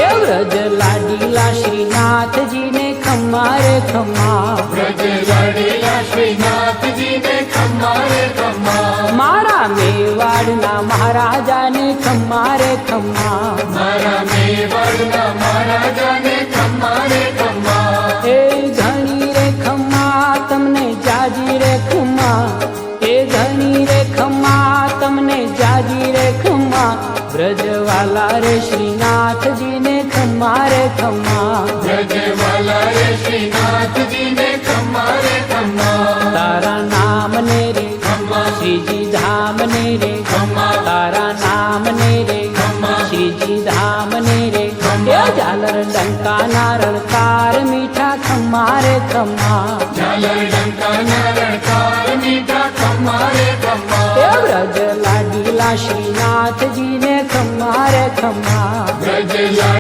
એ વ્રજ લાડીલા શ્રીનાથજીને ખમ્મા રે ખમ્મા, વ્રજ લાડીલા શ્રીનાથજીને ખમ્મા રે ખમ્મા, મારા મેવાડના મહારાજાને ખમ્મા રે ખમ્મા, મારા મેવાડના મહારાજાને ખમ્મા રે ખમ્મા, એ ઘણી રે ખમ્મા તમને જાજી રે ખમ્મા, એ ઘણી રે ખમ્મા તમને જાજી રે ખમ્મા, વ્રજવાલા રે શ્રીનાથજીને ખમ્મા રે ખમ્મા, વ્રજવાલા રે શ્રીનાથજીને ખમ્મા રે ખમ્મા, તારા નામને રે ખમ્મા, શ્રીજી ધામને રે ખમ્મા, તારા નામને રે ખમ્મા, શ્રીજી ધામને રે ખમ્મા, એ ઝાલર ડંકાના રણકાર મીઠા ખમ્મા રે ખમ્મા, ઝાલર ડંકાના રણકાર મીઠા ખમ્મા રે ખમ્મા, એ વ્રજ લાડીલા શ્રીનાથજીને ખમ્મા રે ખમ્મા. વ્રજ